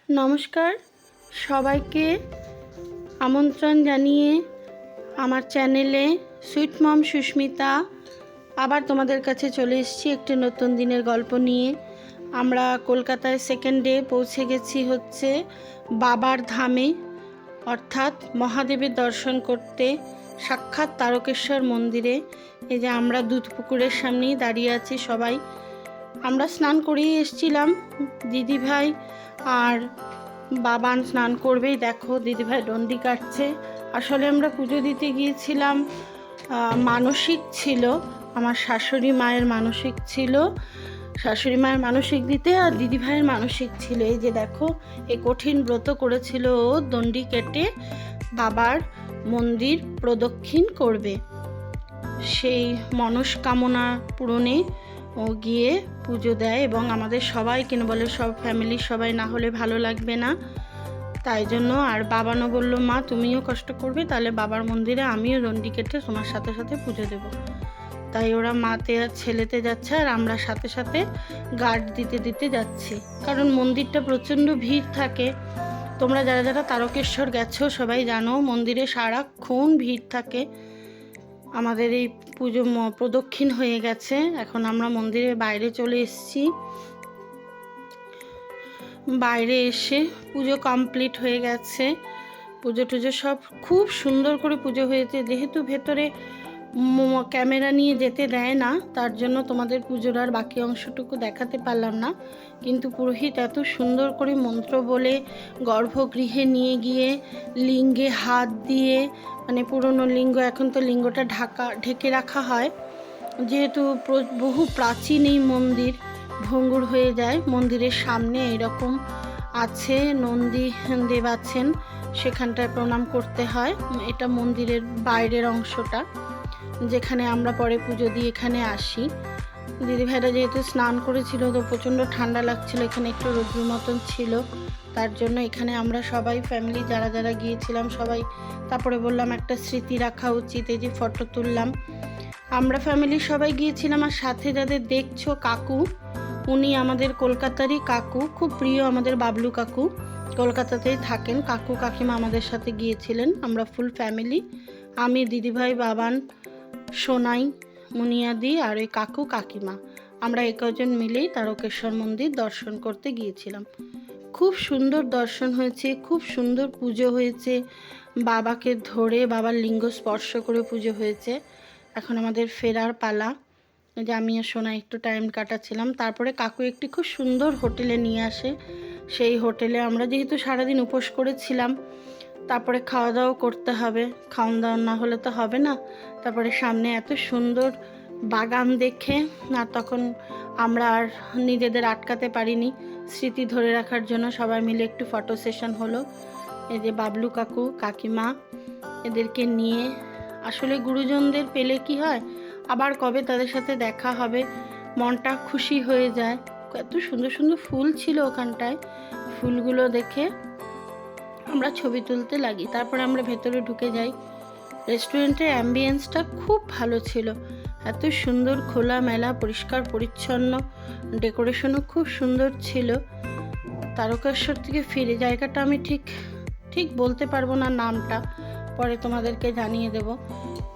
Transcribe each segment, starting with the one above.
নমস্কার, সবাইকে আমন্ত্রণ জানিয়ে আমার চ্যানেলে সুইট মম সুস্মিতা আবার তোমাদের কাছে চলে এসেছি একটি নতুন দিনের গল্প নিয়ে। আমরা কলকাতায় সেকেন্ড ডে পৌঁছে গেছি হচ্ছে বাবার ধামে, অর্থাৎ মহাদেবের দর্শন করতে, সাক্ষাৎ তারকেশ্বর মন্দিরে। এই যে আমরা দুধপুকুরের সামনেই দাঁড়িয়ে আছি সবাই। আমরা স্নান করেই এসেছিলাম, দিদিভাই আর বাবান স্নান করবেই। দেখো দিদিভাই ডন্ডি কাটছে। আসলে আমরা পুজো দিতে গিয়েছিলাম, মানসিক ছিল, আমার শাশুড়ি মায়ের মানসিক ছিল, শাশুড়ি মায়ের মানসিক দিতে আর দিদিভাইয়ের মানসিক ছিল। এই যে দেখো, এই কঠিন ব্রত করেছিল ও, দণ্ডি কেটে বাবার মন্দির প্রদক্ষিণ করবে। সেই মনস্কামনা পূরণে ও গিয়ে পুজো দেয় এবং আমাদের সবাইকে বলে, সব ফ্যামিলির সবাই না হলে ভালো লাগবে না, তাই জন্য। আর বাবানও বলল, মা তুমিও কষ্ট করবে, তাহলে বাবার মন্দিরে আমিও দণ্ডি কেটে তোমার সাথে সাথে পুজো দেব। তাই ওরা মাতে আর ছেলেতে যাচ্ছে আর আমরা সাথে সাথে গার্ড দিতে দিতে যাচ্ছি, কারণ মন্দিরটা প্রচণ্ড ভিড় থাকে। তোমরা যারা যারা তারকেশ্বর গেছো সবাই জানো, মন্দিরে সারাক্ষণ ভিড় থাকে। আমাদের এই পুজো প্রদক্ষিণ হয়ে গেছে, এখন আমরা মন্দিরের বাইরে চলে এসেছি। বাইরে এসে পুজো কমপ্লিট হয়ে গেছে, পুজো টুজো সব খুব সুন্দর করে পুজো হয়েছে। যেহেতু ভেতরে ক্যামেরা নিয়ে যেতে দেয় না, তার জন্য তোমাদের পুজোর আর বাকি অংশটুকু দেখাতে পারলাম না, কিন্তু পুরোহিত এত সুন্দর করে মন্ত্র বলে গর্ভগৃহে নিয়ে গিয়ে লিঙ্গে হাত দিয়ে, মানে পুরনো লিঙ্গ, এখন তো লিঙ্গটা ঢেকে রাখা হয়, যেহেতু বহু প্রাচীন এই মন্দির ভঙ্গুর হয়ে যায়। মন্দিরের সামনে এরকম আছে, নন্দী দেব আছেন, সেখানটায় প্রণাম করতে হয়। এটা মন্দিরের বাইরের অংশটা, যেখানে আমরা পরে পুজো দিয়ে এখানে আসি। দিদিভাইরা যেহেতু স্নান করেছিল তো প্রচণ্ড ঠান্ডা লাগছিল, এখানে একটু রোদ্রুর মতন ছিল, তার জন্য এখানে আমরা সবাই ফ্যামিলি যারা যারা গিয়েছিলাম সবাই, তারপরে বললাম একটা স্মৃতি রাখা উচিত, এই যে ফটো তুললাম। আমরা ফ্যামিলি সবাই গিয়েছিলাম, আর সাথে যাদের দেখছো কাকু, উনি আমাদের কলকাতারই কাকু, খুব প্রিয় আমাদের বাবলু কাকু, কলকাতাতেই থাকেন। কাকু কাকিমা আমাদের সাথে গিয়েছিলেন, আমরা ফুল ফ্যামিলি, আমি, দিদিভাই, বাবান, সোনাই, মুনিয়াদি আর ওই কাকু কাকিমা, আমরা কজন মিলেই তারকেশ্বর মন্দির দর্শন করতে গিয়েছিলাম। খুব সুন্দর দর্শন হয়েছে, খুব সুন্দর পুজো হয়েছে, বাবাকে ধরে বাবার লিঙ্গ স্পর্শ করে পুজো হয়েছে। এখন আমাদের ফেরার পালা, যে আমি আর সোনা একটু টাইম কাটাচ্ছিলাম। তারপরে কাকু একটি খুব সুন্দর হোটেলে নিয়ে আসে, সেই হোটেলে আমরা যেহেতু সারাদিন উপোস করেছিলাম, তারপরে খাওয়া দাওয়া করতে হবে, খাওয়া দাওয়া না হলে তো হবে না। তারপরে সামনে এত সুন্দর বাগান দেখে, আর তখন আমরা আর নিজেদের আটকাতে পারিনি, স্মৃতি ধরে রাখার জন্য সবাই মিলে একটু ফটো সেশন হলো। এই যে বাবলু কাকু কাকিমা, এদেরকে নিয়ে, আসলে গুরুজনদের পেলে কি হয়, আবার কবে তাদের সাথে দেখা হবে, মনটা খুশি হয়ে যায়। এত সুন্দর সুন্দর ফুল ছিল ওখানটায়, ফুলগুলো দেখে আমরা ছবি তুলতে লাগি। তারপরে আমরা ভেতরে ঢুকে যাই। রেস্টুরেন্টের অ্যাম্বিয়েন্সটা খুব ভালো ছিল, এত সুন্দর খোলামেলা, পরিষ্কার পরিচ্ছন্ন, ডেকোরেশনও খুব সুন্দর ছিল। তারকেশ্বর থেকে ফিরে, জায়গাটা আমি ঠিক বলতে পারবো না নামটা, পরে তোমাদেরকে জানিয়ে দেব।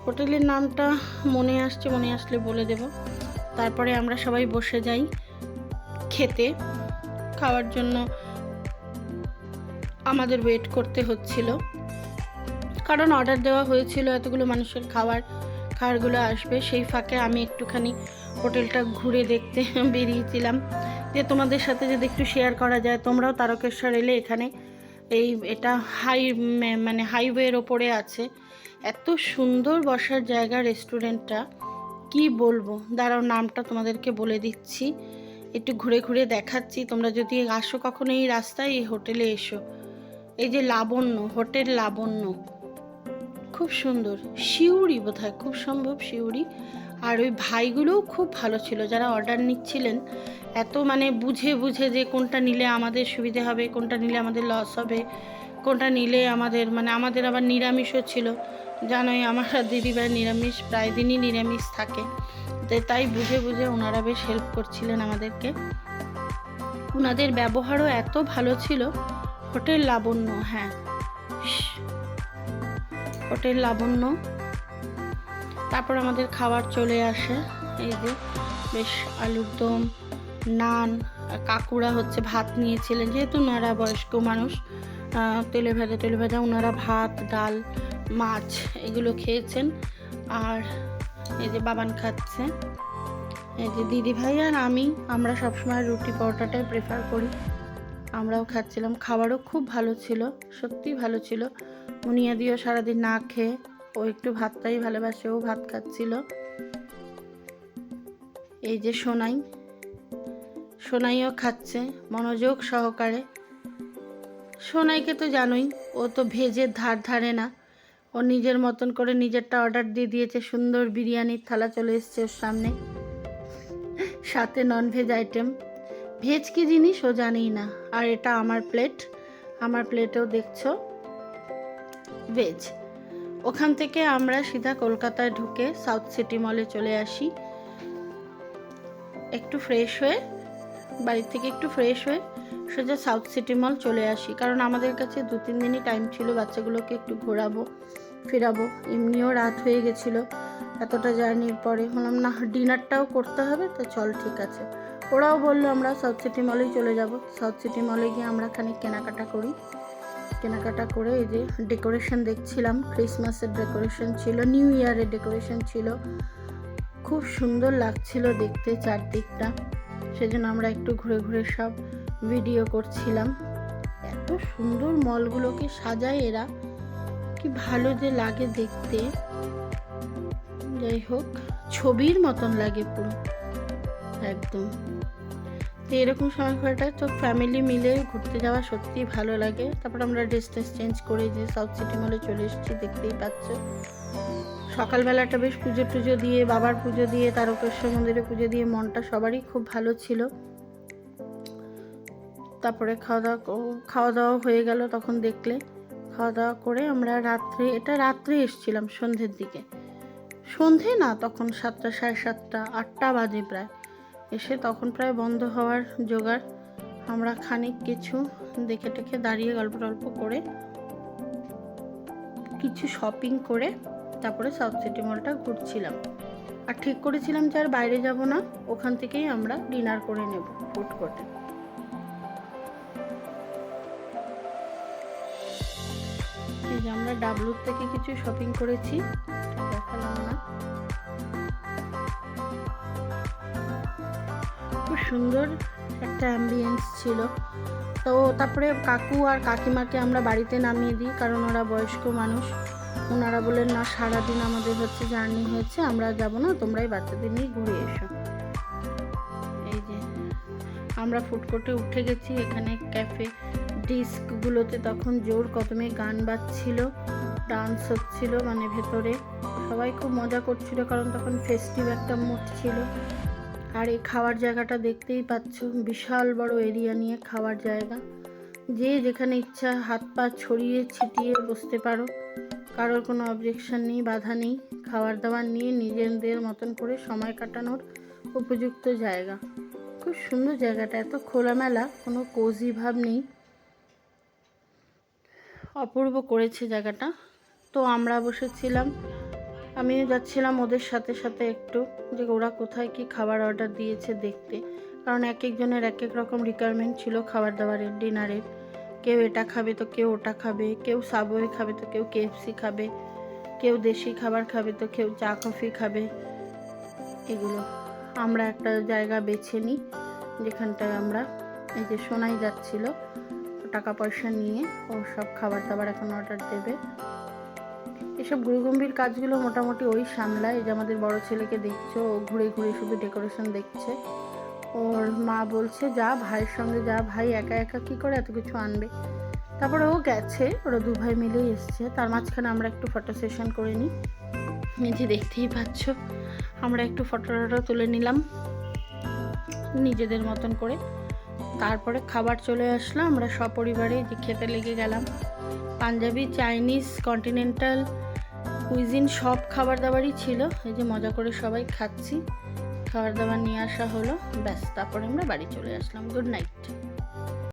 হোটেলের নামটা মনে আসলে বলে দেব। তারপরে আমরা সবাই বসে যাই খেতে, খাওয়ার জন্য আমাদের ওয়েট করতে হচ্ছিল, কারণ অর্ডার দেওয়া হয়েছিল এতগুলো মানুষের খাবারগুলো আসবে। সেই ফাঁকে আমি একটুখানি হোটেলটা ঘুরে দেখতে বেরিয়েছিলাম, যে তোমাদের সাথে যদি একটু শেয়ার করা যায়। তোমরাও তারকেশ্বর এলে এখানে, এটা হাইওয়ের ওপরে আছে, এত সুন্দর বসার জায়গা রেস্টুরেন্টটা, কি বলবো। দাঁড়াও নামটা তোমাদেরকে বলে দিচ্ছি, একটু ঘুরে ঘুরে দেখাচ্ছি। তোমরা যদি আসো কখনো এই রাস্তায়, এই হোটেলে এসো। এই যে লাবণ্য, হোটেল লাবণ্য, খুব সুন্দর, শিউরি বোধহয়, খুব সম্ভব শিউরি। আর ওই ভাইগুলোও খুব ভালো ছিল যারা অর্ডার নিচ্ছিলেন, এত বুঝে বুঝে যে কোনটা নিলে আমাদের সুবিধে হবে, কোনটা নিলে আমাদের লস হবে, কোনটা নিলে আমাদের আবার নিরামিষও ছিল। জানোই আমার দিদিভাই নিরামিষ, প্রায় দিনই নিরামিষ থাকে, তাই বুঝে বুঝে ওনারা বেশ হেল্প করছিলেন আমাদেরকে। ওনাদের ব্যবহারও এত ভালো ছিল। হোটেল লাবণ্য, হ্যাঁ হোটেল লাবণ্য। তারপর আমাদের খাবার চলে আসে, এই যে বেশ আলুর দম, নান, কাকুরা হচ্ছে ভাত নিয়েছিলেন, যেহেতু ওনারা বয়স্ক মানুষ, তেলে ভাজা ওনারা ভাত, ডাল, মাছ এগুলো খেয়েছেন। আর এই যে বাবান খাচ্ছে, এই যে দিদি ভাই আর আমরা সবসময় রুটি পরোটাটাই প্রেফার করি, আমরাও খাচ্ছিলাম। খাবারও খুব ভালো ছিল, সত্যিই ভালো ছিল। মুনিয়াদিও সারাদিন না খেয়ে, ও একটু ভাতটাই ভালোবাসে, ও ভাত খাচ্ছিল। এই যে সোনাইও খাচ্ছে মনোযোগ সহকারে। সোনাইকে তো জানোই, ও তো ভেজের ধারে না, ও নিজের মতন করে নিজেরটা অর্ডার দিয়ে দিয়েছে। সুন্দর বিরিয়ানির থালা চলে এসছে ওর সামনে, সাথে ননভেজ আইটেম। ভেজ কি জিনিস ও জানেই না। আর এটা আমার প্লেটেও দেখছো ভেজ। ওখান থেকে আমরা সিধা কলকাতায় ঢুকে সাউথ সিটি মলে চলে আসি, একটু ফ্রেশ হয়ে, বাড়ি থেকে একটু ফ্রেশ হয়ে সোজা সাউথ সিটি মল চলে আসি। কারণ আমাদের কাছে 2-3 দিনই টাইম ছিল, বাচ্চাগুলোকে একটু ঘোরাবো ফেরাবো। এমনিও রাত হয়ে গেছিলো এতটা জার্নির পরে, বললাম না ডিনারটাও করতে হবে, তো চল ঠিক আছে। ওরাও বললো আমরা সাউথ সিটি মলেই চলে যাব। সাউথ সিটি মলে গিয়ে আমরা খানিক কেনাকাটা করে এই যে ডেকোরেশন দেখছিলাম, ক্রিসমাসের ডেকোরেশন ছিল, নিউ ইয়ারের ডেকোরেশন ছিল, খুব সুন্দর লাগছিল দেখতে চারদিকটা। সেজন্য আমরা একটু ঘুরে ঘুরে সব ভিডিও করছিলাম। এত সুন্দর মলগুলোকে সাজায় এরা, কি ভালো যে লাগে দেখতে। যাই হোক, ছবির মতন লাগে পুরো একদম। তো এরকম সময়টা তো ফ্যামিলি মিলে ঘুরতে যাওয়া সত্যিই ভালো লাগে। তারপর আমরা ড্রেস চেঞ্জ করে যে সাউথ সিটি মলে চলে এসেছি, দেখতেই পাচ্ছ। সকালবেলাটা বেশ পুজো দিয়ে, বাবার পুজো দিয়ে, তারকেশ্বর মন্দিরে পুজো দিয়ে মনটা সবারই খুব ভালো ছিল। তারপরে খাওয়া দাওয়া হয়ে গেল। তখন দেখলে খাওয়া দাওয়া করে আমরা রাত্রে এসেছিলাম, সন্ধ্যের দিকে। সন্ধে না, তখন 7টা, 7:30, 8টা বাজে প্রায়। এসে তখন প্রায় বন্ধ হওয়ার জোগাড়। আমরা খানিক কিছু দেখে টেখে দাঁড়িয়ে গল্প টল্প করে কিছু শপিং করে তারপরে সাউথ সিটি মলটা ঘুরছিলাম। আর ঠিক করেছিলাম যে আর বাইরে যাব না, ওখান থেকেই আমরা ডিনার করে নেব ফুড কোর্টে। এই যে আমরা ডাবলুর থেকে কিছু শপিং করেছি, দেখালাম না। খুব সুন্দর একটা অ্যাম্বিয়েন্স ছিল। তো তারপরে কাকু আর কাকিমাকে আমরা বাড়িতে নামিয়ে দিই, কারণ ওরা বয়স্ক মানুষ। ওনারা বললেন না, সারাদিন আমাদের হচ্ছে জার্নি হয়েছে, আমরা যাব না, তোমরাই বাচ্চাদের নিয়ে ঘুরে এসো। এই যে আমরা ফুড কোর্টে উঠে গেছি। এখানে ক্যাফে ডিস্কগুলোতে তখন জোর কদমে গান বাজছিল, ডান্স হচ্ছিল, মানে ভেতরে সবাই খুব মজা করছিল, কারণ তখন ফেস্টিভ একটা মুড ছিল। আর এই খাওয়ার জায়গাটা দেখতেই পাচ্ছ, বিশাল বড় এরিয়া নিয়ে খাওয়ার জায়গা। যে যেখানে ইচ্ছা হাত পা ছড়িয়ে ছিটিয়ে বসতে পারো, কারোর কোনো অবজেকশন নেই, বাধা নেই। খাবার দাবার নিয়ে নিজেদের মতন করে সময় কাটানোর উপযুক্ত জায়গা। খুব সুন্দর জায়গাটা, এত খোলামেলা, কোনো কোজি ভাব নেই, অপূর্ব করেছে জায়গাটা। তো আমরা বসেছিলাম, আমিও যাচ্ছিলাম ওদের সাথে সাথে একটু, যে ওরা কোথায় কি খাবার অর্ডার দিয়েছে দেখতে। কারণ এক একজনের এক এক রকম রিকোয়ারমেন্ট ছিল খাবার দাবারের, ডিনারের। কেউ এটা খাবে তো কেউ ওটা খাবে, কেউ সাবওয়ে খাবে তো কেউ KFC খাবে, কেউ দেশি খাবার খাবে তো কেউ চা কফি খাবে। এগুলো আমরা একটা জায়গা বেছে নিই, যেখানটায় আমরা, এই যে সোনাই যাচ্ছিল, টাকা পয়সা নিয়ে ও সব খাবার দাবার এখন অর্ডার দেবে। এসব গুরুগম্ভীর কাজগুলো মোটামুটি ওই সামলায়। এই যে আমাদের বড় ছেলেকে দেখছো, ও ঘুরে ঘুরে শুধু ডেকোরেশন দেখছে। ওর মা বলছে যা, ভাইয়ের সঙ্গে যা, ভাই একা একা কী করে এত কিছু আনবে। তারপরে ও গেছে, ওরা 2 ভাই মিলেই এসছে। তার মাঝখানে আমরা একটু ফটো সেশন করে নিই। এই যে দেখতেই পাচ্ছ, আমরা একটু ফটো তুলে নিলাম নিজেদের মতন করে। তারপরে খাবার চলে আসলো, আমরা সপরিবারে যে খেতে লেগে গেলাম। পাঞ্জাবি, চাইনিজ, কন্টিনেন্টাল কুইজিন সব খাবার দাবারই ছিল। এই যে মজা করে সবাই খাচ্ছি, খাবার দাবার নিয়ে আসা হলো, ব্যাস তারপরে আমরা বাড়ি চলে আসলাম। Good night.